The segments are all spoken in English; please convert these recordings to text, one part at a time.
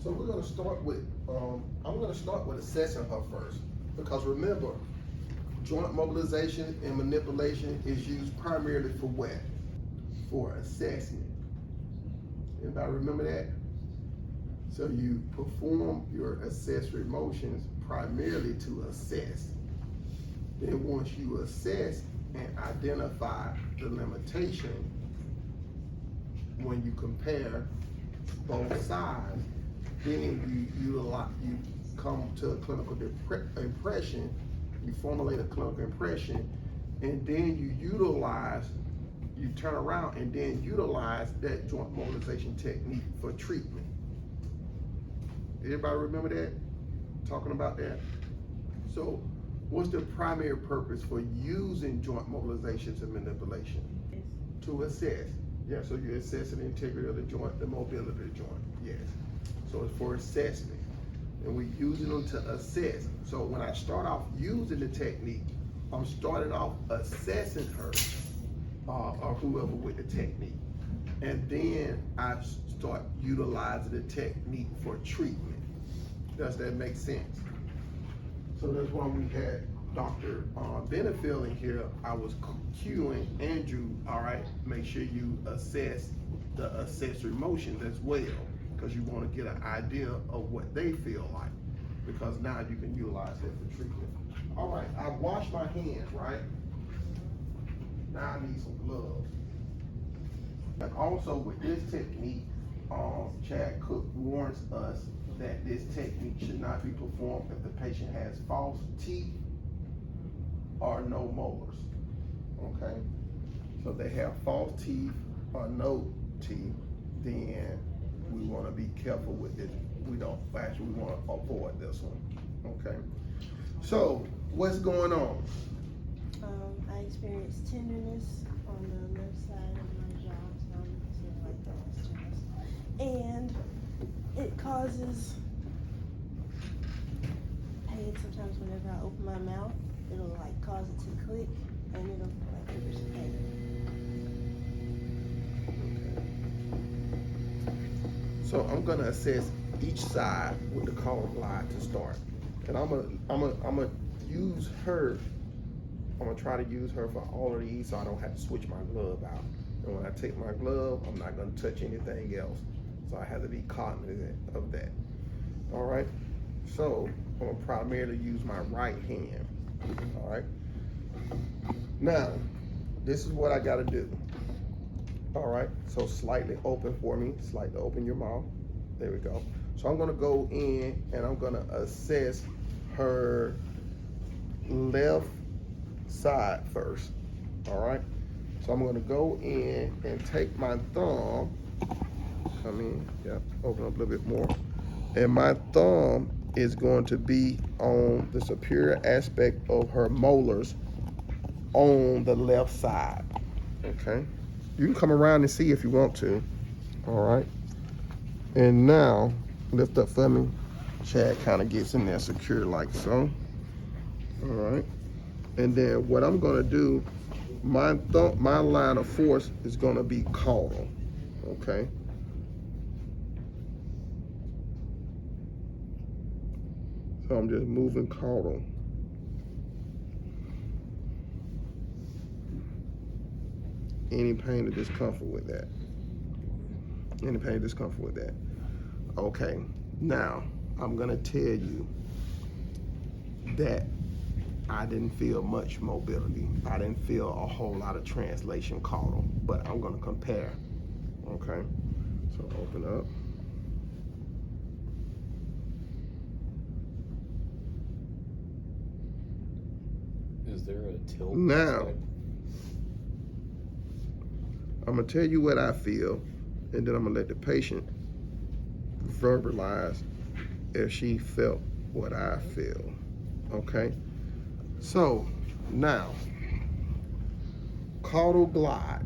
So we're gonna start with, I'm gonna start with assessing her first, because remember, joint mobilization and manipulation is used primarily for what? For assessment. Anybody remember that? So you perform your accessory motions primarily to assess. Then once you assess and identify the limitation, when you compare both sides, then you come to a clinical impression, you formulate a clinical impression, and then you turn around and then utilize that joint mobilization technique for treatment. Everybody remember that? Talking about that? So what's the primary purpose for using joint mobilizations and manipulation? To assess. Yeah, so you're assessing the integrity of the joint, the mobility of the joint. Yes. So it's for assessment. And we're using them to assess. So when I start off using the technique, I'm starting off assessing her or whoever with the technique. And then I start utilizing the technique for treatment. Does that make sense? So that's why we had Dr. Benefield in here. I was cueing Andrew, all right, make sure you assess the accessory motions as well, because you want to get an idea of what they feel like, because now you can utilize it for treatment. All right, I washed my hands, right? Now I need some gloves. And also with this technique, Chad Cook warns us that this technique should not be performed if the patient has false teeth or no molars, okay? So if they have false teeth or no teeth, then we want to be careful with this. We want to avoid this one, okay? So what's going on? I experienced tenderness on the left side of my jaw, so I'm sort of like that, and it causes pain sometimes whenever I open my mouth. It'll like cause it to click, and it'll like there's pain. So I'm gonna assess each side with the color glide to start, and I'm gonna use her. I'm gonna try to use her for all of these, so I don't have to switch my glove out. And when I take my glove, I'm not gonna touch anything else. So I have to be cognizant of that. All right. So I'm gonna primarily use my right hand. All right. Now, this is what I gotta do. All right. So slightly open for me. Slightly open your mouth. There we go. So I'm gonna go in and I'm gonna assess her left side first. All right. So I'm gonna go in and take my thumb. Come in. Yep. Open up a little bit more. And my thumb is going to be on the superior aspect of her molars on the left side. Okay. You can come around and see if you want to. All right. And now lift up for me. Chad kind of gets in there secure like so. All right. And then what I'm going to do, my line of force is going to be caudal. Okay. So I'm just moving caudal. Any pain or discomfort with that? Any pain or discomfort with that? Okay, now I'm gonna tell you that I didn't feel much mobility. I didn't feel a whole lot of translation caudal, but I'm gonna compare, okay? So open up. Is there a tilt? Now, I'm gonna tell you what I feel, and then I'm gonna let the patient verbalize if she felt what I feel, okay? So, now, caudal glide,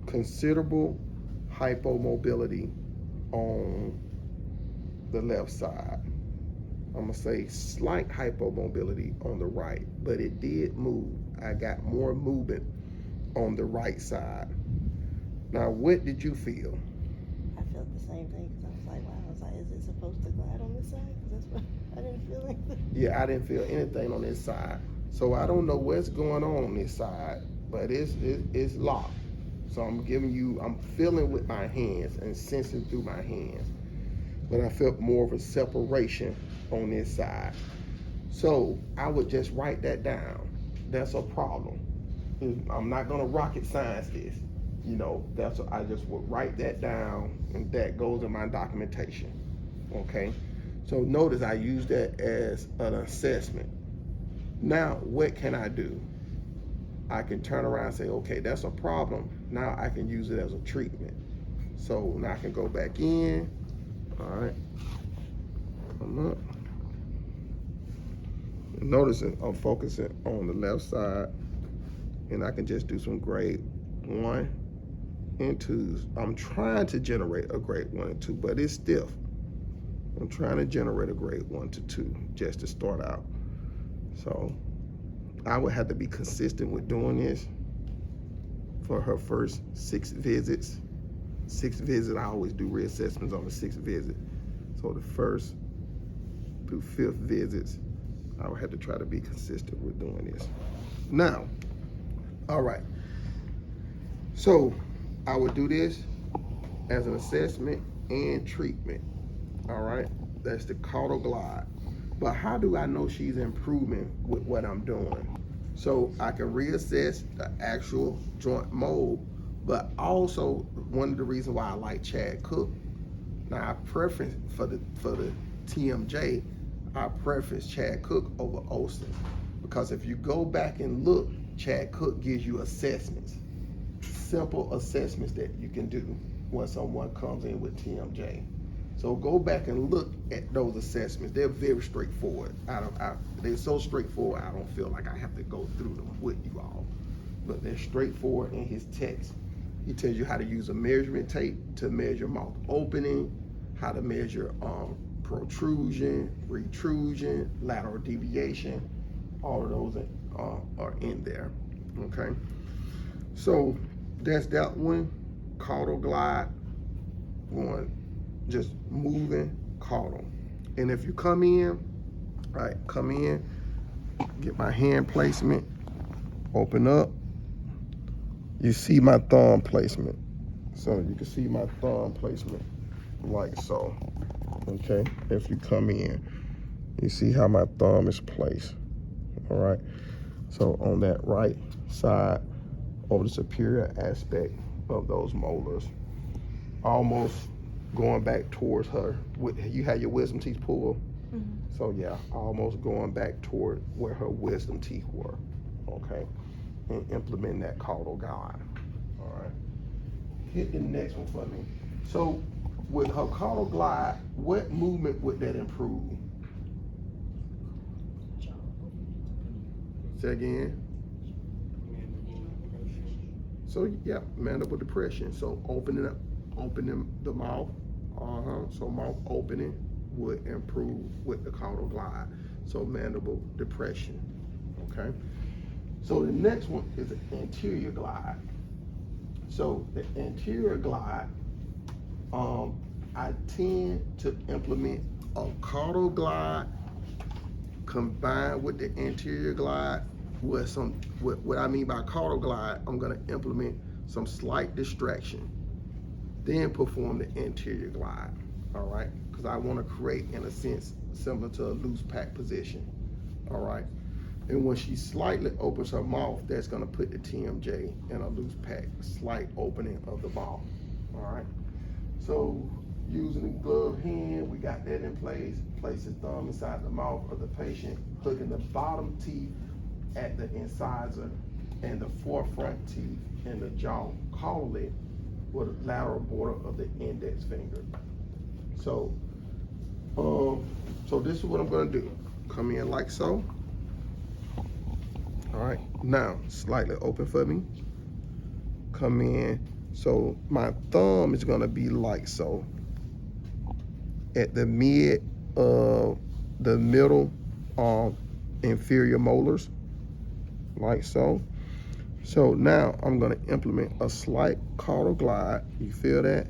considerable hypomobility on the left side. I'm gonna say slight hypomobility on the right, but it did move. I got more movement on the right side. Now, what did you feel? I felt the same thing because I like, is it supposed to glide on this side? 'Cause that's what I didn't feel like. Yeah, I didn't feel anything on this side. So I don't know what's going on this side, but it's locked. So I'm feeling with my hands and sensing through my hands. But I felt more of a separation on this side. So I would just write that down. That's a problem. I'm not gonna rocket science this. I just would write that down, and that goes in my documentation. Okay. So notice I use that as an assessment. Now, what can I do? I can turn around and say, okay, that's a problem. Now I can use it as a treatment. So now I can go back in. All right. Come up. Notice I'm focusing on the left side, and I can just do some grade 1 and 2s. I'm trying to generate a grade 1 and 2, but it's stiff. I'm trying to generate a grade 1 to 2 just to start out. So I would have to be consistent with doing this for her first 6 visits. 6th visit, I always do reassessments on the 6th visit. So the first through 5th visits, I would have to try to be consistent with doing this. Now, all right. So I would do this as an assessment and treatment. All right, that's the caudal glide. But how do I know she's improving with what I'm doing? So I can reassess the actual joint mold, but also one of the reasons why I like Chad Cook. Now I preference for the TMJ, I preference Chad Cook over Olsen, because if you go back and look, Chad Cook gives you assessments, simple assessments that you can do when someone comes in with TMJ. So go back and look at those assessments. They're very straightforward. They're so straightforward, I don't feel like I have to go through them with you all. But they're straightforward in his text. He tells you how to use a measurement tape to measure mouth opening, how to measure protrusion, retrusion, lateral deviation. All of those are in there, okay? So that's that one, caudal glide, going, just moving caudal. And if you come in, right, come in, get my hand placement, open up, you see my thumb placement. So you can see my thumb placement like so, okay? If you come in, you see how my thumb is placed, all right? So on that right side, over the superior aspect of those molars, almost going back towards her. You had your wisdom teeth pulled? Mm-hmm. So yeah, almost going back toward where her wisdom teeth were, okay? And implement that caudal glide, all right? Hit the next one for me. So with her caudal glide, what movement would that improve? Say again? So yeah, mandible depression. So opening the mouth. So mouth opening would improve with the caudal glide. So mandible depression. Okay. So the next one is the anterior glide. So the anterior glide, I tend to implement a caudal glide combined with the anterior glide. What I mean by caudal glide, I'm going to implement some slight distraction, then perform the anterior glide, all right? Because I want to create, in a sense, similar to a loose pack position, all right? And when she slightly opens her mouth, that's going to put the TMJ in a loose pack, slight opening of the mouth, all right? So using the gloved hand, we got that in place. Place the thumb inside the mouth of the patient, hooking the bottom teeth at the incisor and the forefront teeth in the jaw, caudally with the lateral border of the index finger. So, so this is what I'm gonna do. Come in like so. All right, now slightly open for me. Come in, so my thumb is gonna be like so. At the mid of the middle inferior molars, like so. So now I'm gonna implement a slight caudal glide. You feel that?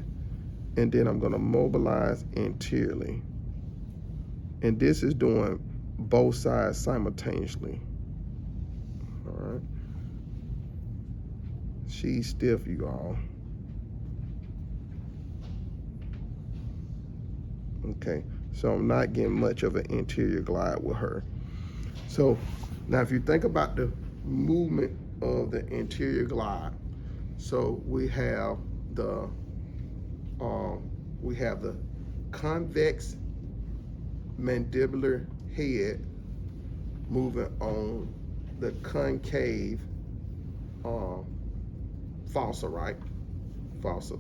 and then I'm gonna mobilize anteriorly. And this is doing both sides simultaneously. All right. She's stiff, you all. Okay, so I'm not getting much of an anterior glide with her. So now if you think about the movement of the anterior glide, so we have the convex mandibular head moving on the concave fossa, right? Fossa.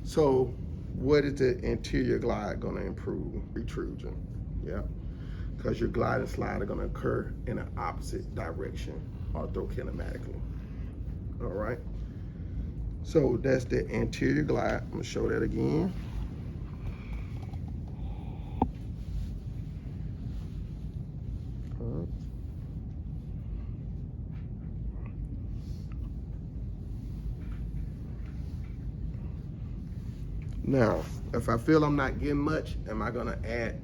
So what is the anterior glide going to improve? Retrusion, yeah, because your glide and slide are going to occur in an opposite direction orthokinematically. All right, so that's the anterior glide. I'm going to show that again. All right. Now, if I feel I'm not getting much, am I gonna add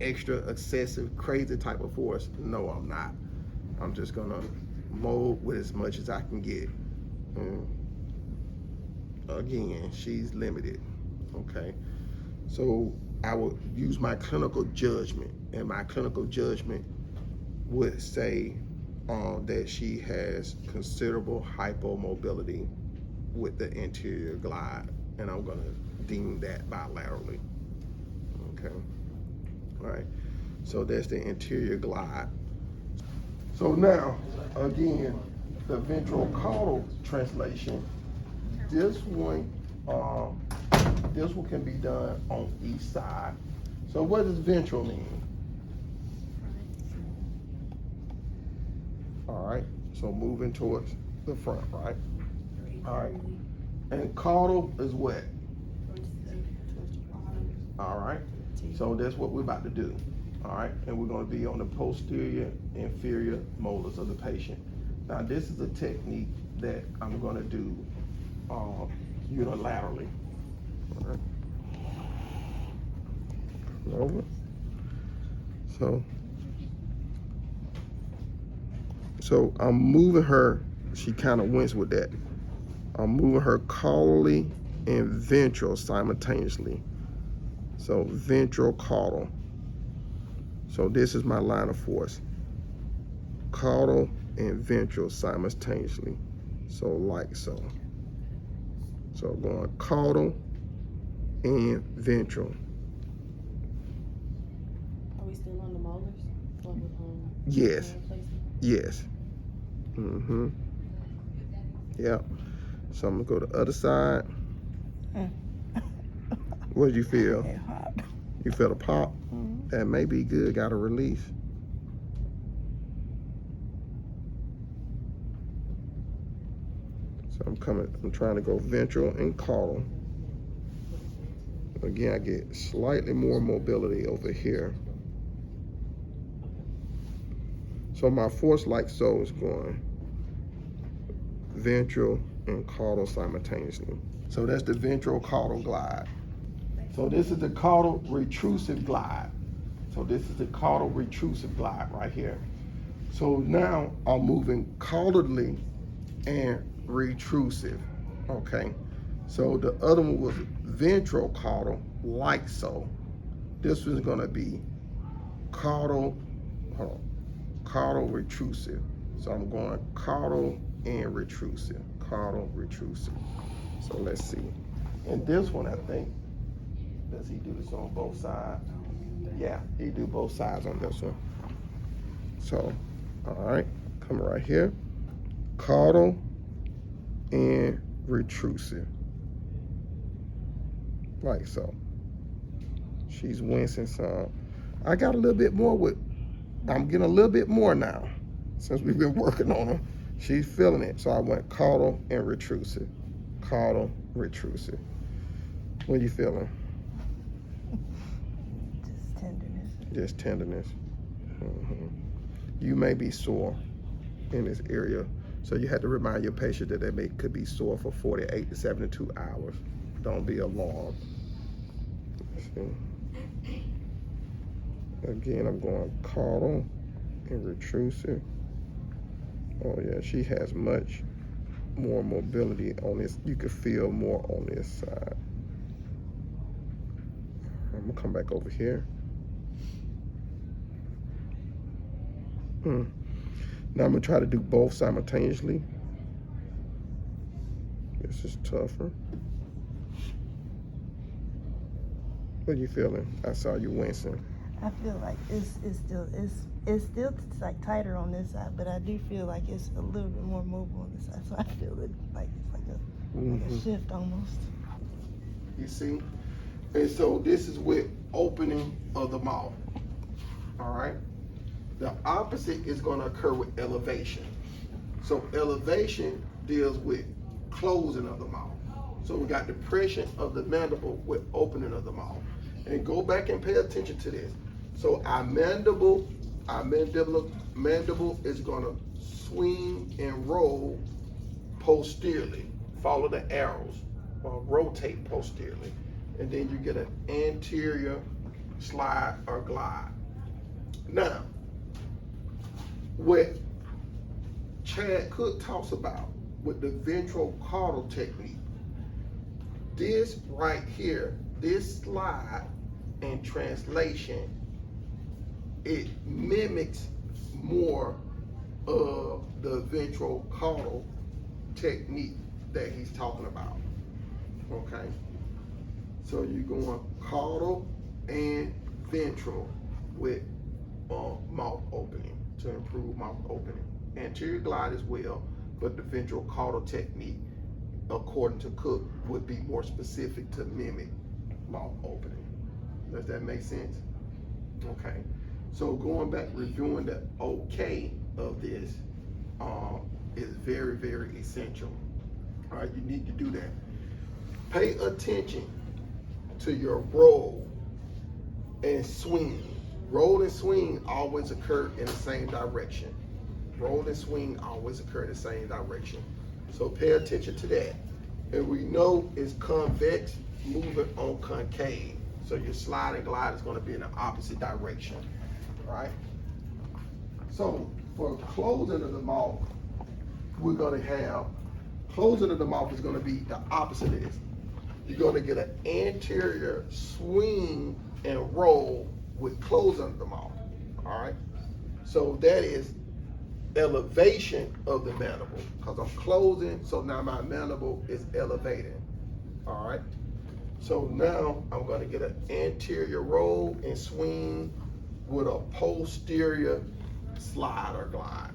extra, excessive, crazy type of force? No, I'm not. I'm just gonna mold with as much as I can get. And again, she's limited, okay? So I will use my clinical judgment, and my clinical judgment would say that she has considerable hypomobility with the anterior glide, and I'm gonna deem that bilaterally. Okay, all right, so that's the anterior glide. So now, again, the ventrocaudal translation, this one can be done on each side. So what does ventral mean? All right, so moving towards the front, right? All right, and caudal is what? All right, so that's what we're about to do. All right, and we're going to be on the posterior inferior molars of the patient. Now this is a technique that I'm going to do unilaterally. All right. Over. So I'm moving her. She kind of winks with that. I'm moving her caudally and ventral simultaneously. So ventral caudal. So this is my line of force. Caudal and ventral simultaneously. So like so. So going caudal and ventral. Are we still on the molars? Yes. Yes. Mm-hmm. Yep. So I'm gonna go to the other side. What did you feel? It hot. You feel a pop? Mm-hmm. That may be good. Got a release. So I'm trying to go ventral and caudal. Again, I get slightly more mobility over here. So my force like so is going ventral and caudal simultaneously. So that's the ventral caudal glide. So this is the caudal retrusive glide. So this is the caudal retrusive glide right here. So now I'm moving caudally and retrusive, okay? So the other one was ventral caudal, like so. This one's gonna be caudal, caudal retrusive. So I'm going caudal and retrusive, caudal retrusive. So let's see. And this one, I think, does he do this on both sides? Yeah, he do both sides on this one. So, all right, come right here. Caudal and retrusive. Like so. She's wincing some. I got a little bit more I'm getting a little bit more now since we've been working on her. She's feeling it. So I went caudal and retrusive. Caudal, retrusive. What are you feeling? Just tenderness. Just tenderness. You may be sore in this area, so you have to remind your patient that could be sore for 48 to 72 hours. Don't be alarmed. See? Again, I'm going caudal and retrusive. Oh yeah, she has much more mobility on this. You can feel more on this side. I'm gonna come back over here. Now I'm gonna try to do both simultaneously. This is tougher. What are you feeling? I saw you wincing. I feel like it's still like tighter on this side, but I do feel like it's a little bit more mobile on this side. So I feel it like it's like a shift almost. You see? And so this is with opening of the mouth. All right? The opposite is going to occur with elevation. So elevation deals with closing of the mouth. So we got depression of the mandible with opening of the mouth. And go back and pay attention to this. So our mandible is going to swing and roll posteriorly. Follow the arrows or rotate posteriorly. And then you get an anterior slide or glide. Now, what Chad Cook talks about with the ventrocaudal technique, this right here, this slide and translation, it mimics more of the ventrocaudal technique that he's talking about. Okay? So you're going caudal and ventral with mouth opening to improve mouth opening. Anterior glide as well, but the ventrocaudal technique, according to Cook, would be more specific to mimic mouth opening. Does that make sense? Okay. So going back, reviewing the okay of this is very, very essential. All right, you need to do that. Pay attention to your roll and swing. Roll and swing always occur in the same direction. Roll and swing always occur in the same direction. So pay attention to that. And we know it's convex moving on concave. So your slide and glide is going to be in the opposite direction, right? So for closing of the mouth, we're going to have, closing of the mouth is going to be the opposite of this. You're going to get an anterior swing and roll with closing of the mouth, all right? So that is elevation of the mandible, because I'm closing, so now my mandible is elevating, all right? So now I'm going to get an anterior roll and swing with a posterior slide or glide.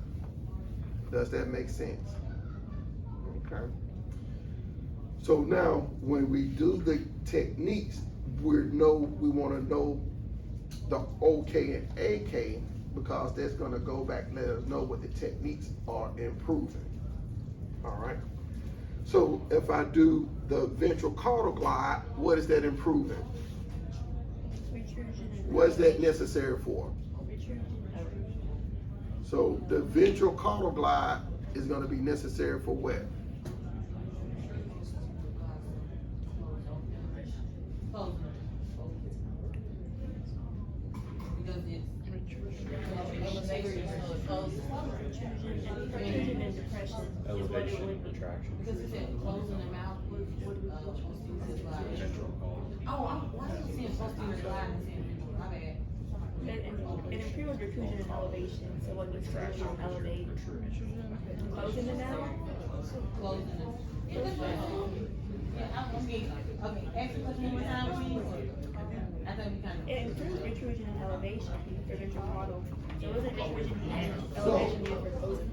Does that make sense? Okay. So now when we do the techniques, we want to know the OK and AK, because that's going to go back and let us know what the techniques are improving. All right. So if I do the ventrocaudal glide, what is that improving? What is that necessary for? So the ventrocaudal glide is going to be necessary for what? Elevation and retraction. Because it said closing the mouth, why are you saying posterior glide and saying, my bad? It improves recrusion and elevation, so what was retraction and elevate. Closing the mouth? Closing it. Yeah, okay, ask the question one more time, please. I thought we kind of. It improves recrusion and elevation for ventrocaudal. So was it recrusion and elevation needed for closing?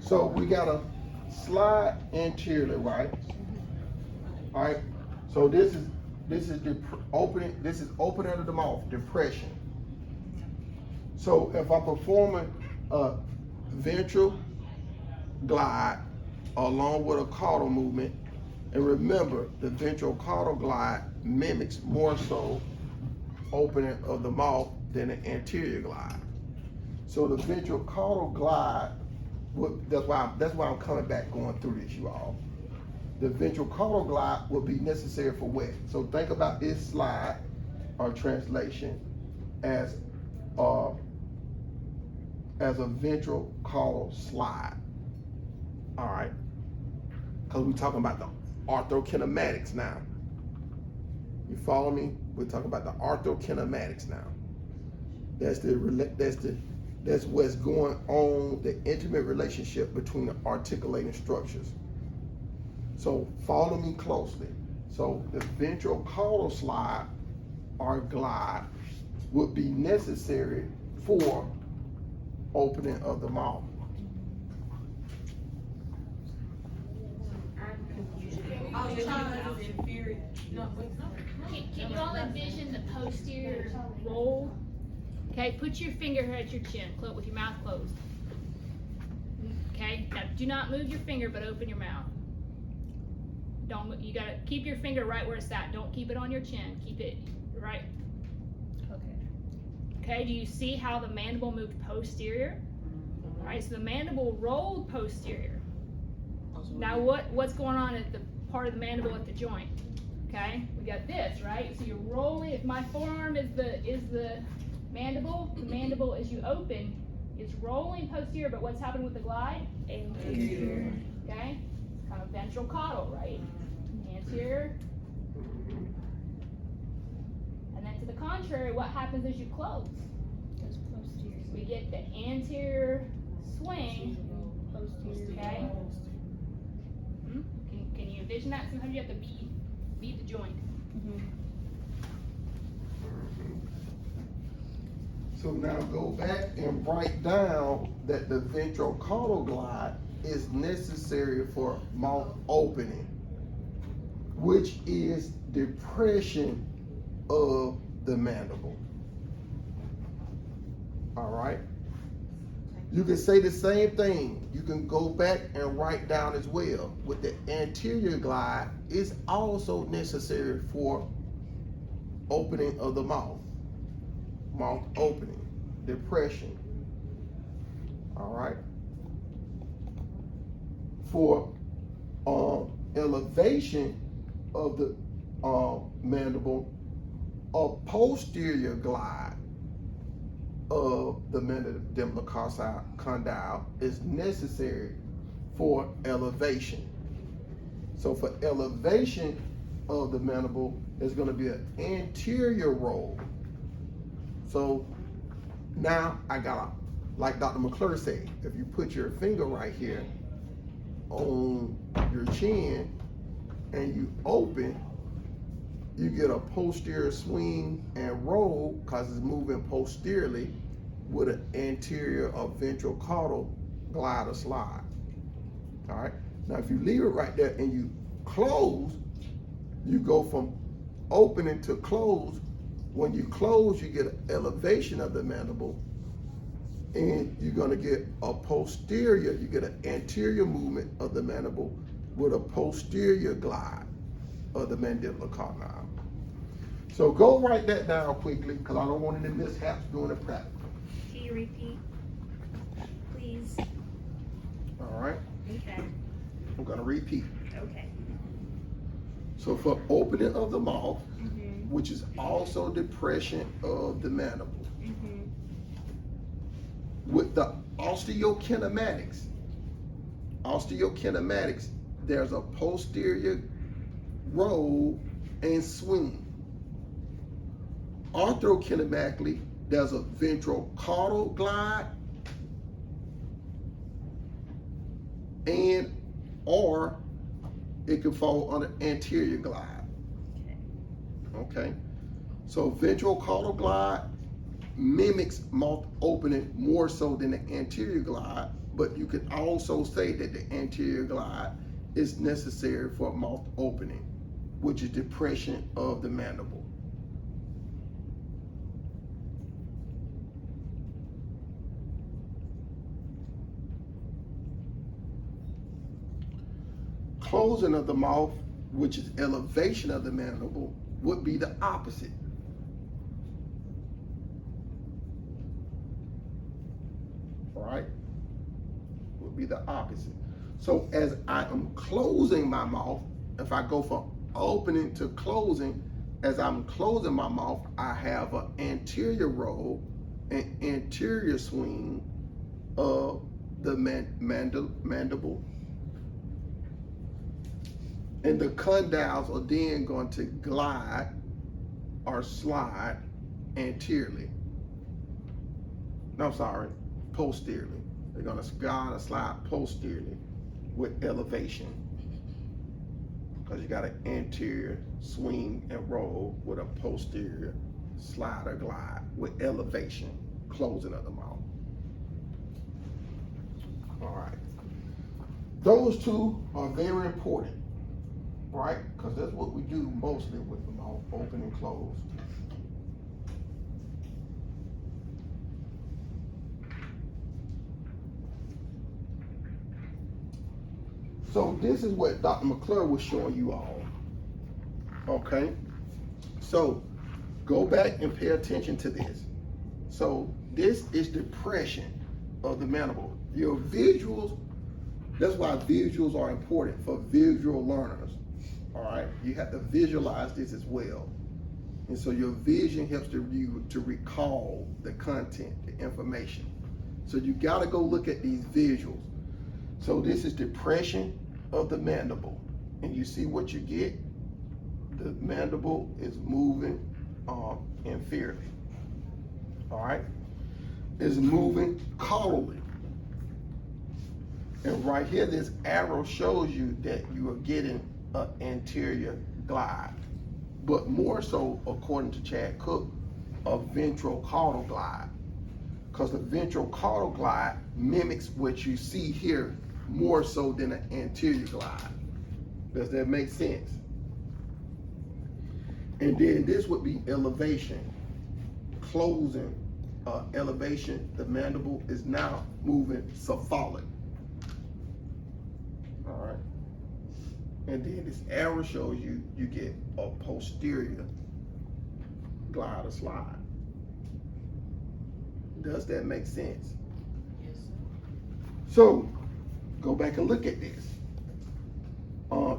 So we got to slide anteriorly, right? All right. So this is the opening. This is opening of the mouth, depression. So if I'm performing a ventral glide along with a caudal movement, and remember the ventral caudal glide mimics more so opening of the mouth than the anterior glide. So the ventral caudal glide that's why I'm coming back going through this, you all. The ventral caudal glide will be necessary for what? So think about this slide or translation as a ventral caudal slide. All right, because we're talking about the orthokinematics now. You follow me? We're talking about the orthokinematics now. That's what's going on, the intimate relationship between the articulating structures. So follow me closely. So the ventral caudal slide or glide would be necessary for opening of the mouth. Can you all envision the posterior roll? Okay, put your finger here at your chin, with your mouth closed. Okay, now do not move your finger, but open your mouth. You gotta keep your finger right where it's at. Don't keep it on your chin. Keep it right. Okay, do you see how the mandible moved posterior? All right, so the mandible rolled posterior. Now what's going on at the part of the mandible at the joint? Okay, we got this, right? So you're rolling. If my forearm is the mandible as you open, it's rolling posterior, but what's happening with the glide? Anterior. Okay, kind of ventral caudal, right? Anterior. And then to the contrary, what happens as you close? We get the anterior swing. Okay. Can you envision that? Sometimes you have to beat the joint. So now go back and write down that the ventral caudal glide is necessary for mouth opening, which is depression of the mandible. All right. You can say the same thing. You can go back and write down as well. With the anterior glide, is also necessary for opening of the mouth. Mouth opening, depression. All right. For elevation of the mandible, a posterior glide of the mandibular condyle is necessary for elevation. So for elevation of the mandible, there's going to be an anterior roll. So now I got, like Dr. McClure said, if you put your finger right here on your chin and you open, you get a posterior swing and roll because it's moving posteriorly with an anterior or ventral caudal glide or slide. All right. Now, if you leave it right there and you close, you go from opening to close. When you close, you get an elevation of the mandible, and you're going to get a posterior. You get an anterior movement of the mandible with a posterior glide of the mandibular condyle. So go write that down quickly, because I don't want any mishaps during the practice. Can you repeat, please? All right. Okay. I'm going to repeat. Okay. So for opening of the mouth, which is also depression of the mandible, with the osteokinematics, there's a posterior roll and swing. Orthokinematically, there's a ventral caudal glide and or it can fall under anterior glide. Okay, so ventral caudal glide mimics mouth opening more so than the anterior glide, but you could also say that the anterior glide is necessary for mouth opening, which is depression of the mandible. Closing of the mouth, which is elevation of the mandible, would be the opposite. All right? Would would be the opposite. So as I am closing my mouth, if I go from opening to closing, as I'm closing my mouth, I have an anterior roll, an anterior swing of the mandible. And the condyles are then going to glide or slide anteriorly. No, I'm sorry, posteriorly. They're going to glide or slide posteriorly with elevation. Because you got an anterior swing and roll with a posterior slide or glide with elevation, closing of the mouth. All right. Those two are very important, right? Because that's what we do mostly with the mouth, open and close. So this is what Dr. McClure was showing you all, okay? So go back and pay attention to this. So this is depression of the mandible. Your visuals, that's why visuals are important for visual learners, all right? You have to visualize this as well. And so your vision helps you to recall the content, the information. So you gotta go look at these visuals. So this is depression of the mandible. And you see what you get? The mandible is moving inferiorly, all right? It's moving caudally. And right here, this arrow shows you that you are getting an anterior glide. But more so, according to Chad Cook, a ventrocaudal glide. Because the ventrocaudal glide mimics what you see here more so than an anterior glide. Does that make sense? And then this would be elevation, closing, elevation. The mandible is now moving cephalic. All right. And then this arrow shows you get a posterior glide or slide. Does that make sense? Yes. So go back and look at this.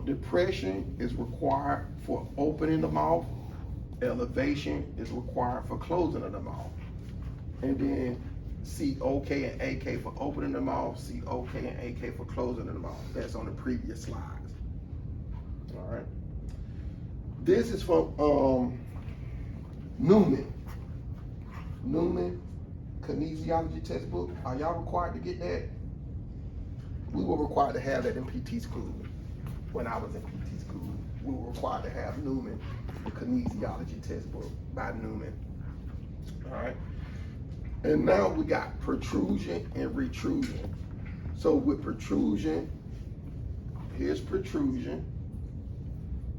Depression is required for opening the mouth. Elevation is required for closing of the mouth. And then COK and AK for opening the mouth, COK and AK for closing of the mouth. That's on the previous slides. All right. This is from Newman kinesiology textbook. Are y'all required to get that? We were required to have that in PT school. When I was in PT school, we were required to have Newman, the kinesiology textbook by Newman. All right. And now we got protrusion and retrusion. So with protrusion, here's protrusion.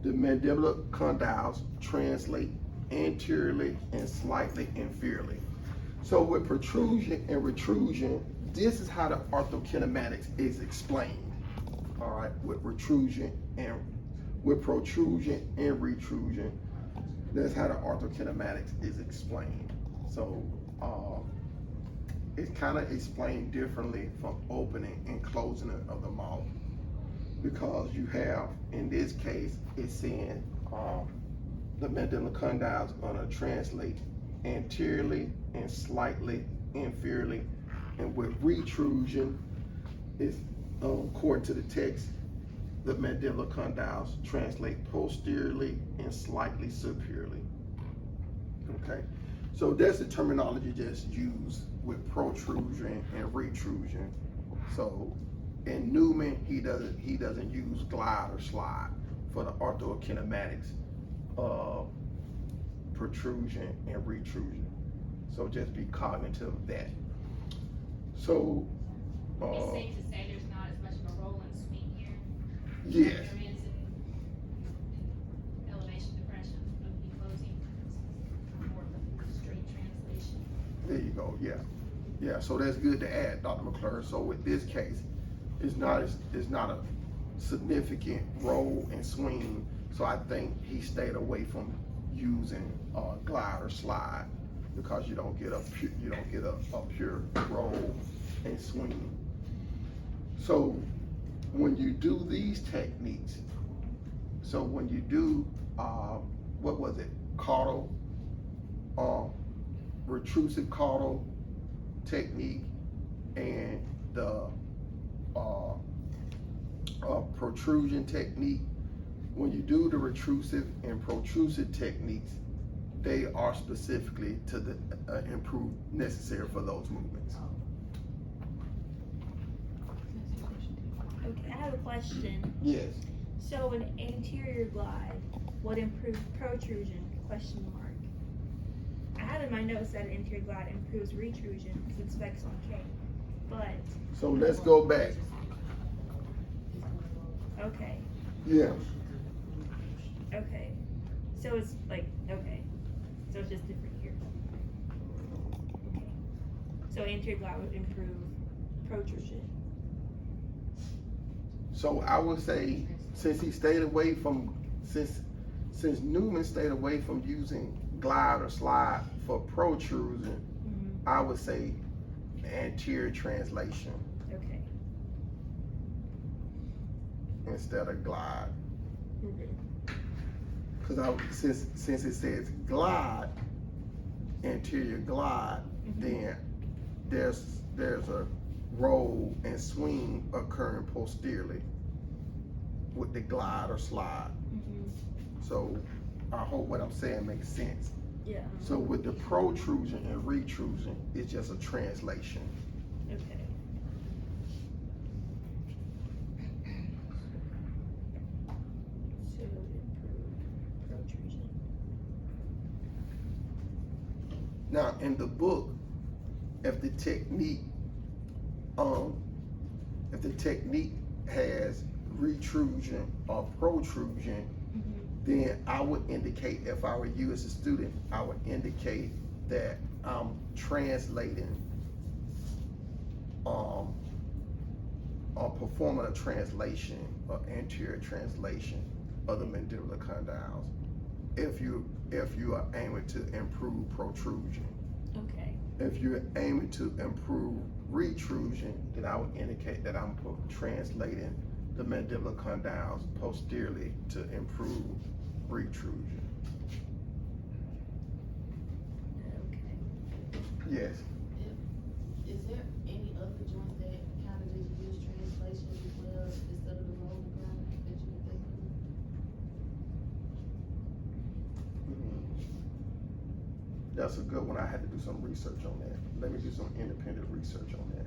The mandibular condyles translate anteriorly and slightly inferiorly. So with protrusion and retrusion, this is how the orthokinematics is explained. All right, with protrusion and retrusion, that's how the orthokinematics is explained. So it's kind of explained differently from opening and closing of the mouth, because you have, in this case, it's saying the mandibular condyles are going to translate anteriorly and slightly inferiorly, and with retrusion, it's according to the text, the mandibular condyles translate posteriorly and slightly superiorly. Okay, so that's the terminology that's used with protrusion and retrusion. So in Newman, he doesn't use glide or slide for the orthokinematics of protrusion and retrusion. So just be cognitive of that. So It's safe to say there's not as much of a roll and swing here. yes. There is in elevation depression, opening, closing, more of a straight translation. There you go. Yeah, yeah. So that's good to add, Dr. McClure. So with this case, it's not a significant roll and swing. So I think he stayed away from using glide or slide, because you don't get a pure roll and swing. So when you do these techniques, so when you do, what was it, caudal, retrusive caudal technique and the protrusion technique, when you do the retrusive and protrusive techniques, they are specifically to the improve necessary for those movements. Okay, I have a question. Yes. So an anterior glide would improve protrusion, question mark. I have in my notes that an anterior glide improves retrusion because it's specs on K, but, So let's go back. okay, Yeah. okay. So it's like, okay, so it's just different here. Okay. So anterior glide would improve protrusion. So I would say, since he stayed away from, since Newman stayed away from using glide or slide for protrusion, I would say anterior translation Okay. instead of glide. Mm-hmm. Because since it says glide, anterior glide, then there's a roll and swing occurring posteriorly with the glide or slide. So I hope what I'm saying makes sense. Yeah. So with the protrusion and retrusion, it's just a translation. Okay. So it would improve protrusion. Now in the book, if the technique has retrusion or protrusion, then I would indicate, if I were you as a student, I would indicate that I'm translating, or performing a translation or anterior translation of the mandibular condyles. If you are aiming to improve protrusion. Okay. If you're aiming to improve retrusion, then I would indicate that I'm translating the mandibular condyles posteriorly to improve retrusion. Okay. Yes. Is there any other joints that kind of just use translation as well instead of the rolling ground that you would think of? That's a good one. I had to do some research on that. Let me do some independent research on that.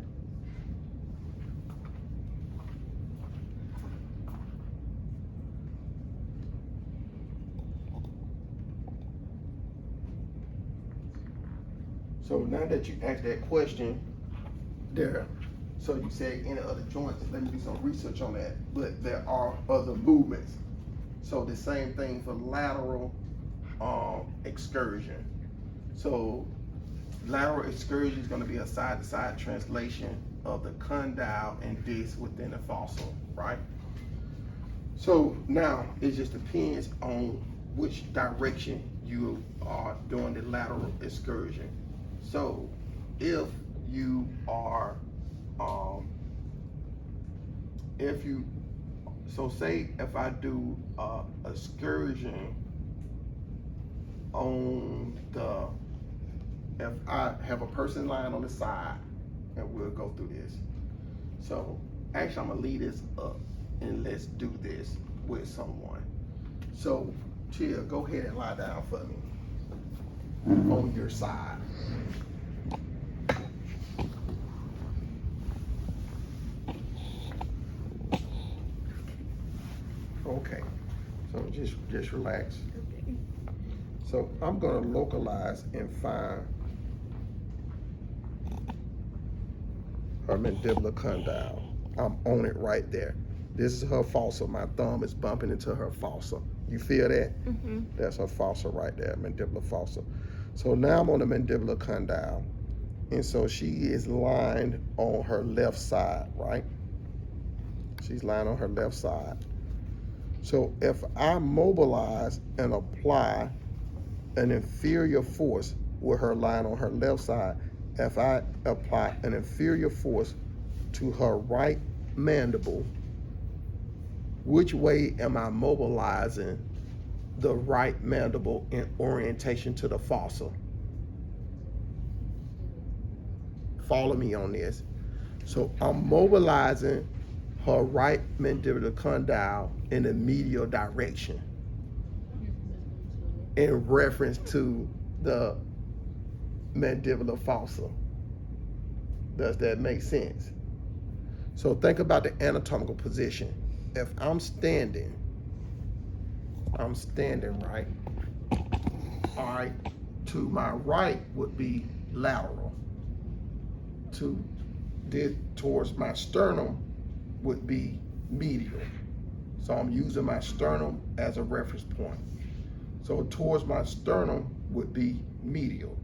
So now that you asked that question, so you said any other joints, let me do some research on that. But there are other movements. So the same thing for lateral excursion. So lateral excursion is going to be a side-to-side translation of the condyle and disc within the fossa, right? So now it just depends on which direction you are doing the lateral excursion. So if you are, so say if I do excursion on if I have a person lying on the side, and we'll go through this. So actually I'm gonna lead this up and let's do this with someone. So Chia, go ahead and lie down for me on your side. Okay, so just relax. Okay. So I'm gonna localize and find her mandibular condyle. I'm on it right there. This is her fossa. My thumb is bumping into her fossa. You feel that? That's her fossa right there, mandibular fossa. So now I'm on the mandibular condyle. And so she is lying on her left side, right? She's lying on her left side. So if I mobilize and apply an inferior force with her lying on her left side, if I apply an inferior force to her right mandible, which way am I mobilizing the right mandible in orientation to the fossa? Follow me on this. So I'm mobilizing her right mandibular condyle in the medial direction in reference to the mandibular fossa. Does that make sense? So think about the anatomical position. If I'm standing right. All right, to my right would be lateral. To this towards my sternum would be medial. So I'm using my sternum as a reference point. So towards my sternum would be medial.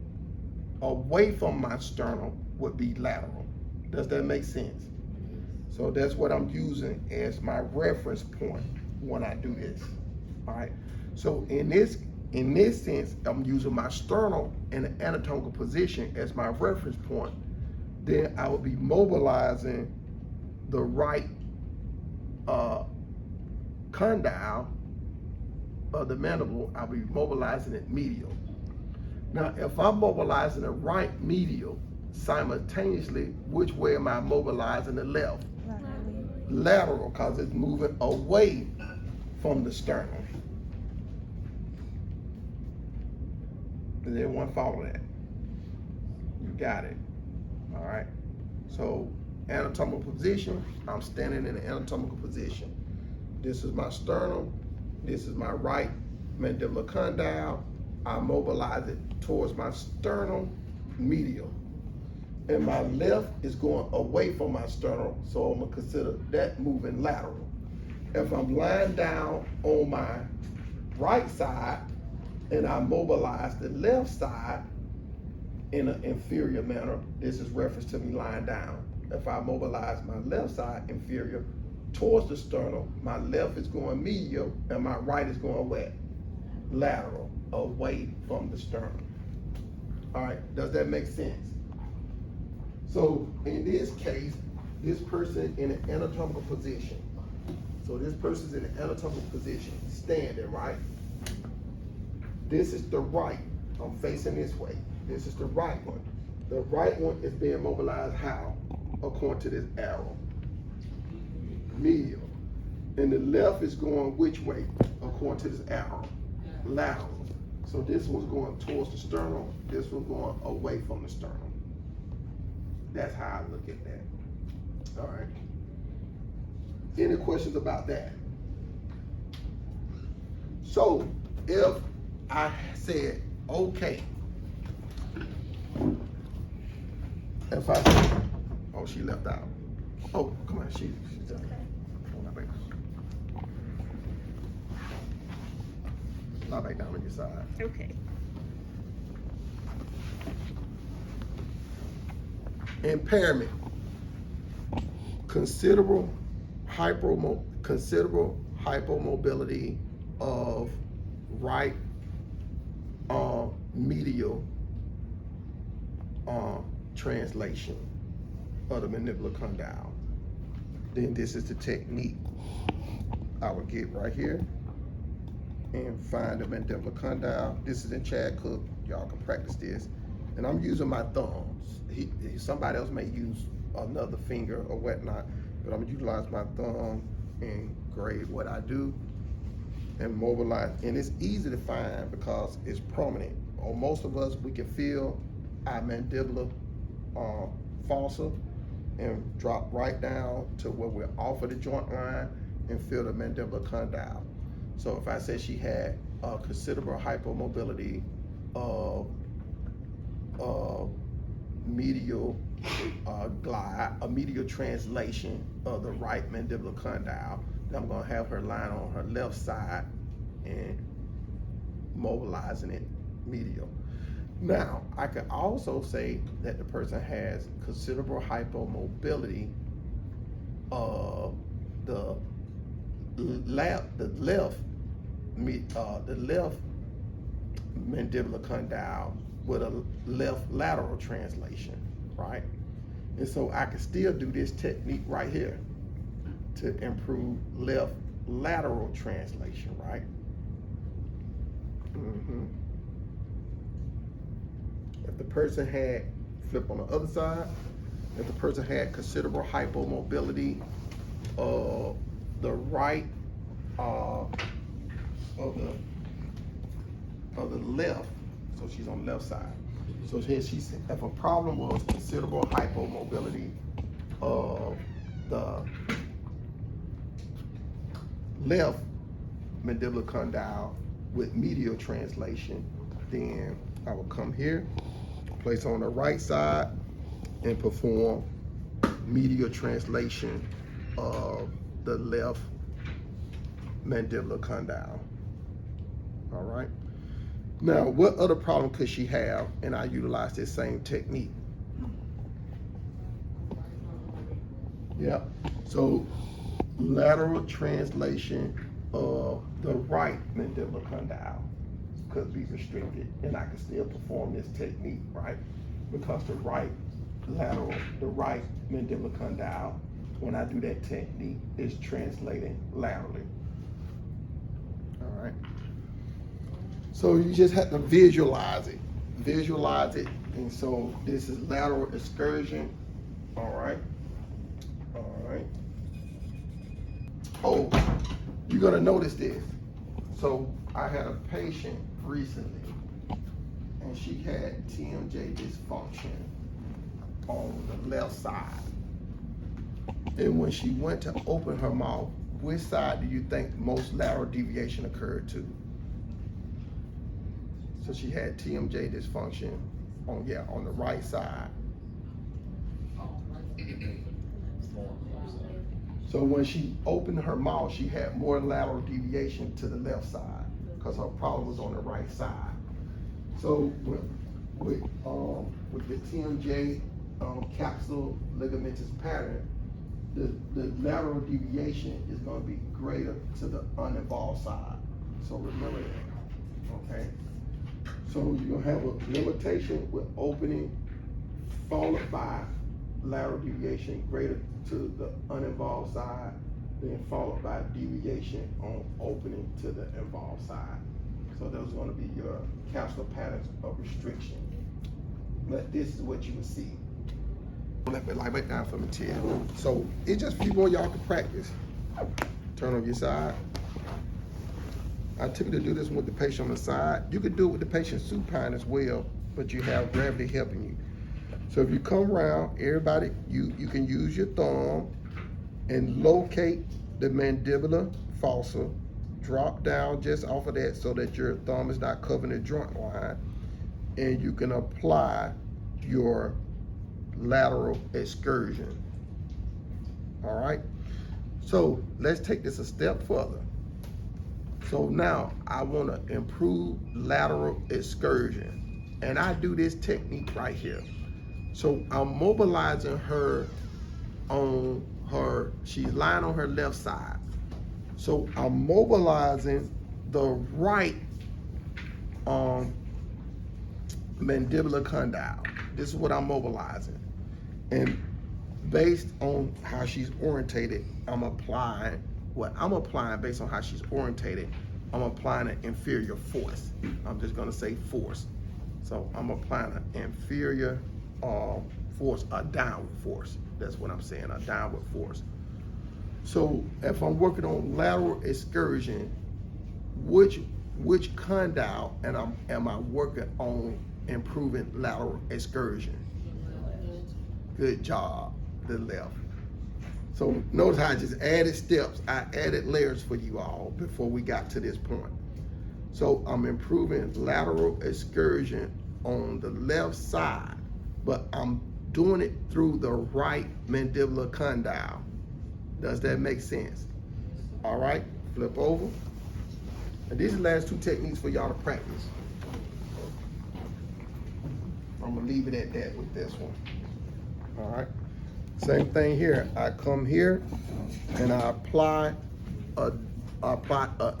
Away from my sternum would be lateral. Does that make sense? So that's what I'm using as my reference point when I do this. All right. So in this sense, I'm using my sternum in the anatomical position as my reference point. Then I will be mobilizing the right condyle of the mandible. I'll be mobilizing it medial. Now, if I'm mobilizing the right medial, simultaneously, which way am I mobilizing the left? Lateral, because it's moving away from the sternum. Does everyone follow that? You got it. All right. So anatomical position, I'm standing in an anatomical position. This is my sternum. This is my right mandibular condyle. I mobilize it towards my sternum medial. And my left is going away from my sternum, so I'm gonna consider that moving lateral. If I'm lying down on my right side and I mobilize the left side in an inferior manner, this is reference to me lying down. If I mobilize my left side inferior towards the sternum, my left is going medial and my right is going where? Lateral, away from the sternum. All right, does that make sense? So in this case, this person in an anatomical position. So this person's in an anatomical position, standing, right? This is the right. I'm facing this way. This is the right one. The right one is being mobilized how? According to this arrow. Medial. And the left is going which way? According to this arrow. Lateral. So this one's going towards the sternum. This one's going away from the sternum. That's how I look at that. All right. Any questions about that? So if I said, okay, if I said, oh, she left out. Oh, come on, she's done. Lie back down on your side. Okay. Impairment. Considerable hypomobility of right medial translation of the mandibular condyle. Then this is the technique I would get right here and find the mandibular condyle. This is in Chad Cook. Y'all can practice this. And I'm using my thumbs. Somebody else may use another finger or whatnot, but I'm gonna utilize my thumb and grade what I do and mobilize. And it's easy to find because it's prominent. Or most of us, we can feel our mandibular fossa and drop right down to where we're off of the joint line and feel the mandibular condyle. So if I said she had a considerable hypomobility of medial glide, a medial translation of the right mandibular condyle, then I'm gonna have her lying on her left side and mobilizing it medial. Now, I could also say that the person has considerable hypomobility of the left mandibular condyle with a left lateral translation, right? And so I can still do this technique right here. to improve left lateral translation, right? If the person had, flip on the other side, if the person had considerable hypomobility of the right of the left, so she's on the left side. So here she said, if a problem was considerable hypomobility of the left mandibular condyle with medial translation, then I will come here, place on the right side, and perform medial translation of the left mandibular condyle. All right. Now, what other problem could she have? And I utilize this same technique. Yeah. So, lateral translation of the right mandibular condyle could be restricted, and I can still perform this technique, right? Because the right mandibular condyle, when I do that technique, is translating laterally. All right. So you just have to visualize it. And so this is lateral excursion. All right. Oh, you're gonna notice this. So I had a patient recently, and she had TMJ dysfunction on the left side. And when she went to open her mouth, which side do you think most lateral deviation occurred to? So she had TMJ dysfunction on the right side. So when she opened her mouth, she had more lateral deviation to the left side because her problem was on the right side. So with the TMJ capsule ligamentous pattern, the lateral deviation is going to be greater to the uninvolved side. So remember that, okay? So you're going to have a limitation with opening followed by lateral deviation greater to the uninvolved side, then followed by deviation on opening to the involved side. So those are going to be your capsular patterns of restriction. But this is what you will see. Let me lie back down for me, Ted. So it's just a few more y'all can practice. Turn on your side. I typically do this with the patient on the side. You could do it with the patient supine as well, but you have gravity helping you. So if you come around, everybody, you can use your thumb and locate the mandibular fossa, drop down just off of that so that your thumb is not covering the joint line, and you can apply your lateral excursion. All right? So let's take this a step further. So now I want to improve lateral excursion, and I do this technique right here. So I'm mobilizing her on her, she's lying on her left side. So I'm mobilizing the right mandibular condyle. This is what I'm mobilizing. And based on how she's orientated, I'm applying based on how she's orientated, I'm applying an inferior force. I'm just gonna say force. So I'm applying an inferior force, a downward force. That's what I'm saying, a downward force. So if I'm working on lateral excursion, which condyle am I working on improving lateral excursion? Good job, the left. So notice how I just added steps. I added layers for you all before we got to this point. So I'm improving lateral excursion on the left side, but I'm doing it through the right mandibular condyle. Does that make sense? All right, flip over. And these are the last two techniques for y'all to practice. I'm gonna leave it at that with this one. All right. Same thing here. I come here and I apply an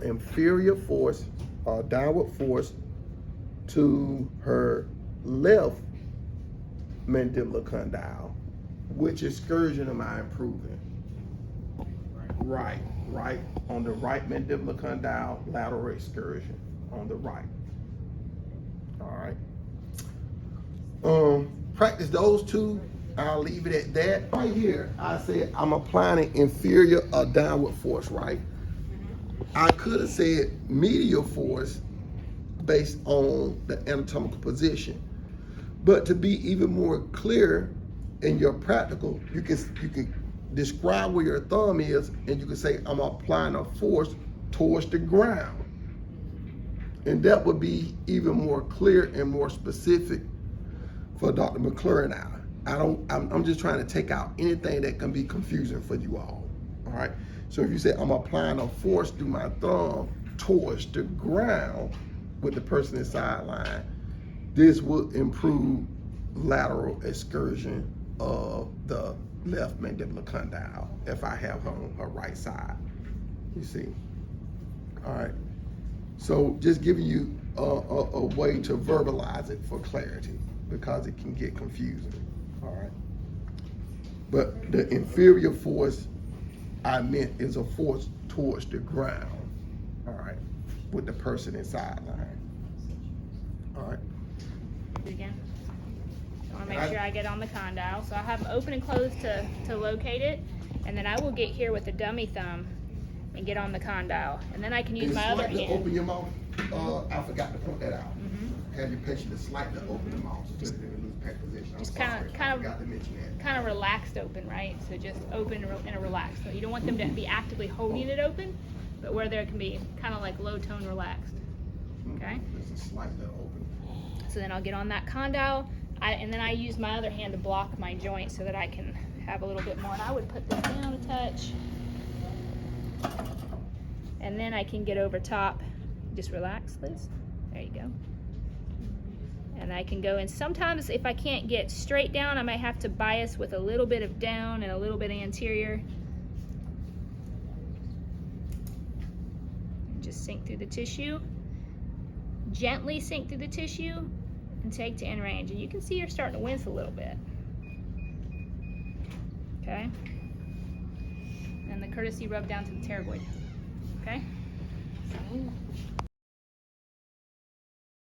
inferior force, a downward force to her left mandibular condyle. Which excursion am I improving? right, on the right mandibular condyle, lateral excursion, on the right. All right. Practice those two. I'll leave it at that. Right here, I said I'm applying an inferior or downward force, right? I could have said medial force based on the anatomical position. But to be even more clear in your practical, you can describe where your thumb is, and you can say I'm applying a force towards the ground. And that would be even more clear and more specific for Dr. McClure and I. I'm just trying to take out anything that can be confusing for you all right? So if you say I'm applying a force through my thumb towards the ground with the person in sideline, this will improve lateral excursion of the left mandibular condyle if I have her on her right side, you see. All right, so just giving you a way to verbalize it for clarity because it can get confusing, all right? But the inferior force I meant is a force towards the ground, all right, with the person in sideline, all right? Do it again. I want to make sure I get on the condyle. So I have them open and closed to locate it, and then I will get here with the dummy thumb and get on the condyle, and then I can use my other Slightly hand. open your mouth. I forgot to point that out. Have your patient to slightly open the mouth, put it in a loose pack position. I'm Just sorry, kind I of forgot to mention that. kind of relaxed open, right? So just open in a relaxed. So you don't want them to be actively holding it open, but where there can be kind of like low tone relaxed. Okay. Just a slightly open. So then I'll get on that condyle, and then I use my other hand to block my joint so that I can have a little bit more. And I would put this down a touch, and then I can get over top. Just relax, Liz. There you go. And I can go, and sometimes if I can't get straight down, I might have to bias with a little bit of down and a little bit of anterior. And just sink through the tissue. Gently sink through the tissue and take to end range. And you can see you're starting to wince a little bit. Okay? And the courtesy rub down to the pterygoid. Okay?